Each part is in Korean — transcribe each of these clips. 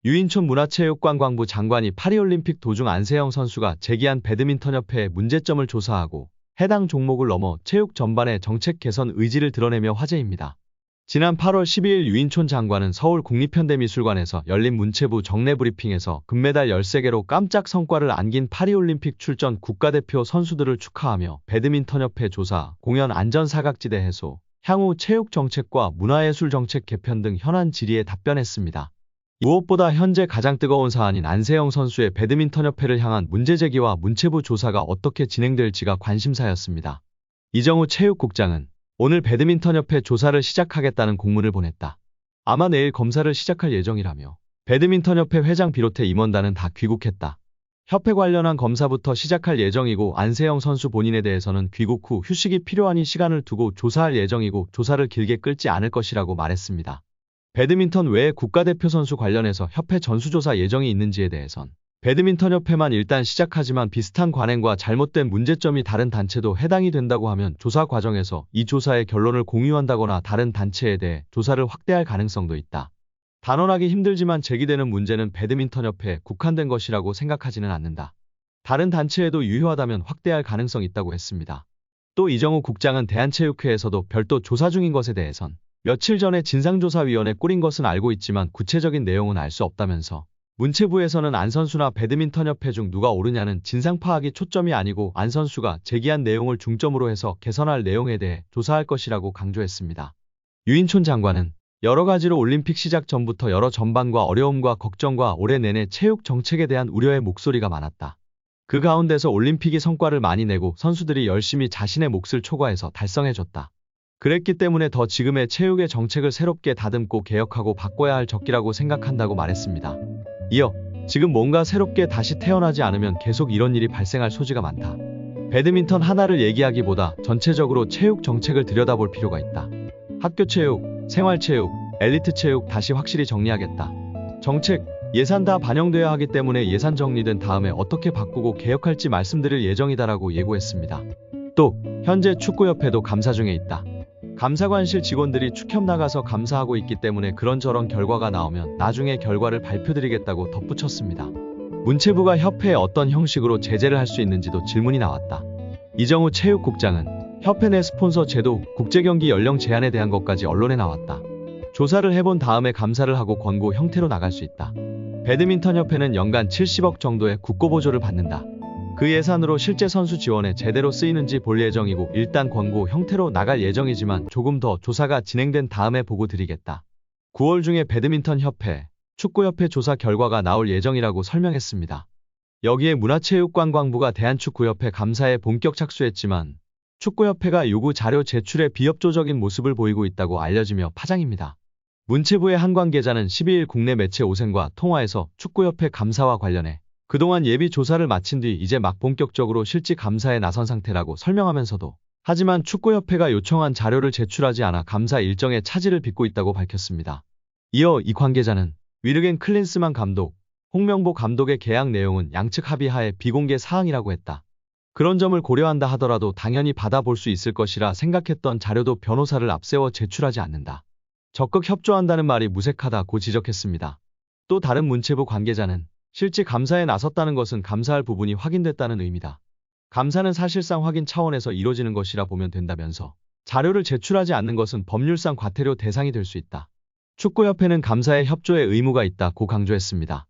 유인촌 문화체육관광부 장관이 파리올림픽 도중 안세영 선수가 제기한 배드민턴협회의 문제점을 조사하고 해당 종목을 넘어 체육 전반의 정책 개선 의지를 드러내며 화제입니다. 지난 8월 12일 유인촌 장관은 서울국립현대미술관에서 열린 문체부 정례 브리핑에서 금메달 13개로 깜짝 성과를 안긴 파리올림픽 출전 국가대표 선수들을 축하하며 배드민턴협회 조사, 공연 안전사각지대 해소, 향후 체육정책과 문화예술정책 개편 등 현안 질의에 답변했습니다. 무엇보다 현재 가장 뜨거운 사안인 안세영 선수의 배드민턴협회를 향한 문제제기와 문체부 조사가 어떻게 진행될지가 관심사였습니다. 이정우 체육국장은 오늘 배드민턴협회 조사를 시작하겠다는 공문을 보냈다. 아마 내일 검사를 시작할 예정이라며 배드민턴협회 회장 비롯해 임원단은 다 귀국했다. 협회 관련한 검사부터 시작할 예정이고 안세영 선수 본인에 대해서는 귀국 후 휴식이 필요하니 시간을 두고 조사할 예정이고 조사를 길게 끌지 않을 것이라고 말했습니다. 배드민턴 외에 국가대표 선수 관련해서 협회 전수조사 예정이 있는지에 대해선 배드민턴협회만 일단 시작하지만 비슷한 관행과 잘못된 문제점이 다른 단체도 해당이 된다고 하면 조사 과정에서 이 조사의 결론을 공유한다거나 다른 단체에 대해 조사를 확대할 가능성도 있다. 단언하기 힘들지만 제기되는 문제는 배드민턴협회에 국한된 것이라고 생각하지는 않는다. 다른 단체에도 유효하다면 확대할 가능성이 있다고 했습니다. 또 이정우 국장은 대한체육회에서도 별도 조사 중인 것에 대해선 며칠 전에 진상조사위원회 꾸린 것은 알고 있지만 구체적인 내용은 알 수 없다면서 문체부에서는 안 선수나 배드민턴협회 중 누가 옳으냐는 진상 파악이 초점이 아니고 안 선수가 제기한 내용을 중점으로 해서 개선할 내용에 대해 조사할 것이라고 강조했습니다. 유인촌 장관은 여러 가지로 올림픽 시작 전부터 여러 전반과 어려움과 걱정과 올해 내내 체육 정책에 대한 우려의 목소리가 많았다. 그 가운데서 올림픽이 성과를 많이 내고 선수들이 열심히 자신의 몫을 초과해서 달성해줬다. 그랬기 때문에 더 지금의 체육의 정책을 새롭게 다듬고 개혁하고 바꿔야 할 적기라고 생각한다고 말했습니다. 이어 지금 뭔가 새롭게 다시 태어나지 않으면 계속 이런 일이 발생할 소지가 많다. 배드민턴 하나를 얘기하기보다 전체적으로 체육 정책을 들여다볼 필요가 있다. 학교 체육, 생활체육, 엘리트 체육 다시 확실히 정리하겠다. 정책, 예산 다 반영돼야 하기 때문에 예산 정리된 다음에 어떻게 바꾸고 개혁할지 말씀드릴 예정이다라고 예고했습니다. 또 현재 축구협회도 감사 중에 있다. 감사관실 직원들이 축협 나가서 감사하고 있기 때문에 그런저런 결과가 나오면 나중에 결과를 발표드리겠다고 덧붙였습니다. 문체부가 협회에 어떤 형식으로 제재를 할 수 있는지도 질문이 나왔다. 이정우 체육국장은 협회 내 스폰서 제도, 국제경기 연령 제한에 대한 것까지 언론에 나왔다. 조사를 해본 다음에 감사를 하고 권고 형태로 나갈 수 있다. 배드민턴협회는 연간 70억 정도의 국고보조를 받는다. 그 예산으로 실제 선수 지원에 제대로 쓰이는지 볼 예정이고 일단 권고 형태로 나갈 예정이지만 조금 더 조사가 진행된 다음에 보고 드리겠다. 9월 중에 배드민턴협회, 축구협회 조사 결과가 나올 예정이라고 설명했습니다. 여기에 문화체육관광부가 대한축구협회 감사에 본격 착수했지만 축구협회가 요구 자료 제출에 비협조적인 모습을 보이고 있다고 알려지며 파장입니다. 문체부의 한 관계자는 12일 국내 매체 오센과 통화에서 축구협회 감사와 관련해 그동안 예비 조사를 마친 뒤 이제 막 본격적으로 실지 감사에 나선 상태라고 설명하면서도 하지만 축구협회가 요청한 자료를 제출하지 않아 감사 일정에 차질을 빚고 있다고 밝혔습니다. 이어 이 관계자는 위르겐 클린스만 감독, 홍명보 감독의 계약 내용은 양측 합의하에 비공개 사항이라고 했다. 그런 점을 고려한다 하더라도 당연히 받아볼 수 있을 것이라 생각했던 자료도 변호사를 앞세워 제출하지 않는다. 적극 협조한다는 말이 무색하다고 지적했습니다. 또 다른 문체부 관계자는 실제 감사에 나섰다는 것은 감사할 부분이 확인됐다는 의미다. 감사는 사실상 확인 차원에서 이뤄지는 것이라 보면 된다면서 자료를 제출하지 않는 것은 법률상 과태료 대상이 될 수 있다. 축구협회는 감사에 협조의 의무가 있다고 강조했습니다.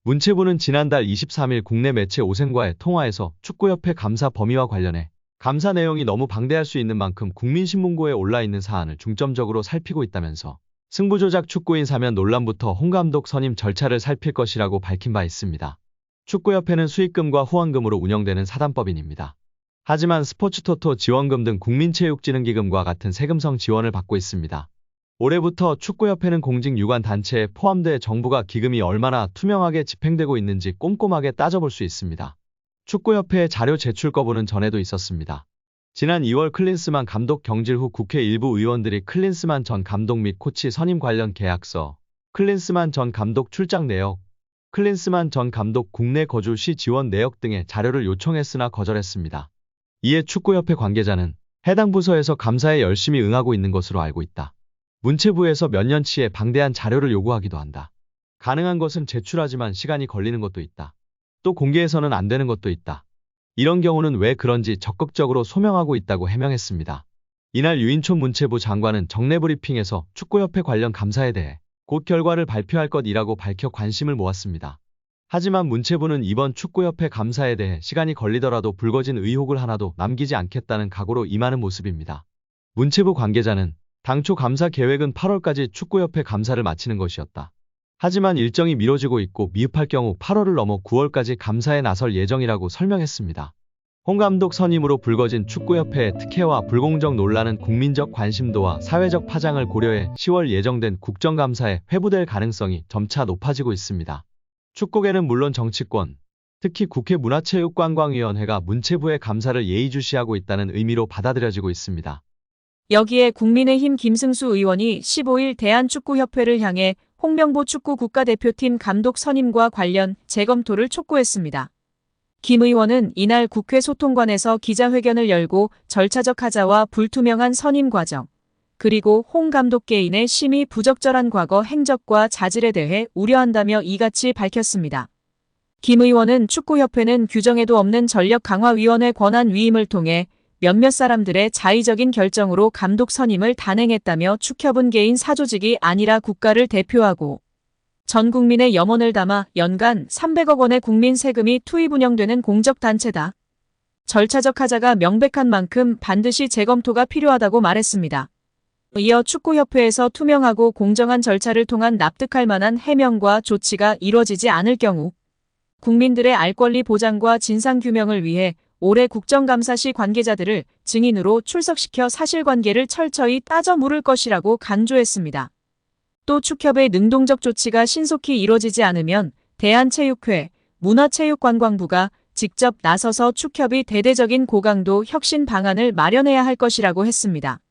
문체부는 지난달 23일 국내 매체 오센과의 통화에서 축구협회 감사 범위와 관련해 감사 내용이 너무 방대할 수 있는 만큼 국민신문고에 올라있는 사안을 중점적으로 살피고 있다면서 승부조작 축구인 사면 논란부터 홍 감독 선임 절차를 살필 것이라고 밝힌 바 있습니다. 축구협회는 수익금과 후원금으로 운영되는 사단법인입니다. 하지만 스포츠토토 지원금 등 국민체육진흥기금과 같은 세금성 지원을 받고 있습니다. 올해부터 축구협회는 공직 유관 단체에 포함돼 정부가 기금이 얼마나 투명하게 집행되고 있는지 꼼꼼하게 따져볼 수 있습니다. 축구협회의 자료 제출 거부는 전에도 있었습니다. 지난 2월 클린스만 감독 경질 후 국회 일부 의원들이 클린스만 전 감독 및 코치 선임 관련 계약서, 클린스만 전 감독 출장 내역, 클린스만 전 감독 국내 거주 시 지원 내역 등의 자료를 요청했으나 거절했습니다. 이에 축구협회 관계자는 해당 부서에서 감사에 열심히 응하고 있는 것으로 알고 있다. 문체부에서 몇 년치의 방대한 자료를 요구하기도 한다. 가능한 것은 제출하지만 시간이 걸리는 것도 있다. 또 공개해서는 안 되는 것도 있다. 이런 경우는 왜 그런지 적극적으로 소명하고 있다고 해명했습니다. 이날 유인촌 문체부 장관은 정례 브리핑에서 축구협회 관련 감사에 대해 곧 결과를 발표할 것이라고 밝혀 관심을 모았습니다. 하지만 문체부는 이번 축구협회 감사에 대해 시간이 걸리더라도 불거진 의혹을 하나도 남기지 않겠다는 각오로 임하는 모습입니다. 문체부 관계자는 당초 감사 계획은 8월까지 축구협회 감사를 마치는 것이었다. 하지만 일정이 미뤄지고 있고 미흡할 경우 8월을 넘어 9월까지 감사에 나설 예정이라고 설명했습니다. 홍 감독 선임으로 불거진 축구협회의 특혜와 불공정 논란은 국민적 관심도와 사회적 파장을 고려해 10월 예정된 국정감사에 회부될 가능성이 점차 높아지고 있습니다. 축구계는 물론 정치권, 특히 국회 문화체육관광위원회가 문체부의 감사를 예의주시하고 있다는 의미로 받아들여지고 있습니다. 여기에 국민의힘 김승수 의원이 15일 대한축구협회를 향해 홍명보 축구 국가대표팀 감독 선임과 관련 재검토를 촉구했습니다. 김 의원은 이날 국회 소통관에서 기자회견을 열고 절차적 하자와 불투명한 선임 과정, 그리고 홍 감독 개인의 심히 부적절한 과거 행적과 자질에 대해 우려한다며 이같이 밝혔습니다. 김 의원은 축구협회는 규정에도 없는 전력강화위원회 권한 위임을 통해 몇몇 사람들의 자의적인 결정으로 감독 선임을 단행했다며 축협은 개인 사조직이 아니라 국가를 대표하고 전 국민의 염원을 담아 연간 300억 원의 국민 세금이 투입 운영되는 공적단체다. 절차적 하자가 명백한 만큼 반드시 재검토가 필요하다고 말했습니다. 이어 축구협회에서 투명하고 공정한 절차를 통한 납득할 만한 해명과 조치가 이뤄지지 않을 경우 국민들의 알 권리 보장과 진상규명을 위해 올해 국정감사 시 관계자들을 증인으로 출석시켜 사실관계를 철저히 따져 물을 것이라고 강조했습니다. 또 축협의 능동적 조치가 신속히 이뤄지지 않으면 대한체육회, 문화체육관광부가 직접 나서서 축협이 대대적인 고강도 혁신 방안을 마련해야 할 것이라고 했습니다.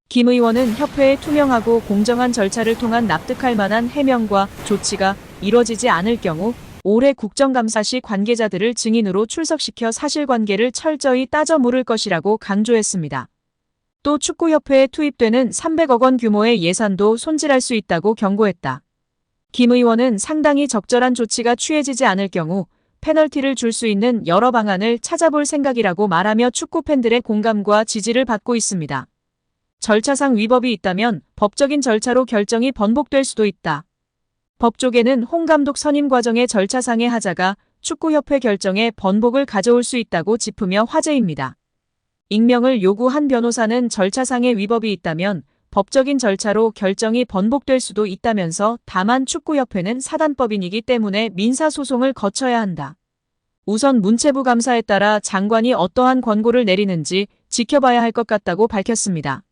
김 의원은 협회의 투명하고 공정한 절차를 통한 납득할 만한 해명과 조치가 이뤄지지 않을 경우 올해 국정감사 시 관계자들을 증인으로 출석시켜 사실관계를 철저히 따져 물을 것이라고 강조했습니다. 또 축구협회에 투입되는 300억 원 규모의 예산도 손질할 수 있다고 경고했다. 김 의원은 상당히 적절한 조치가 취해지지 않을 경우 페널티를 줄 수 있는 여러 방안을 찾아볼 생각이라고 말하며 축구 팬들의 공감과 지지를 받고 있습니다. 절차상 위법이 있다면 법적인 절차로 결정이 번복될 수도 있다. 법조계는 홍 감독 선임 과정의 절차상의 하자가 축구협회 결정에 번복을 가져올 수 있다고 짚으며 화제입니다. 익명을 요구한 변호사는 절차상의 위법이 있다면 법적인 절차로 결정이 번복될 수도 있다면서 다만 축구협회는 사단법인이기 때문에 민사소송을 거쳐야 한다. 우선 문체부 감사에 따라 장관이 어떠한 권고를 내리는지 지켜봐야 할 것 같다고 밝혔습니다.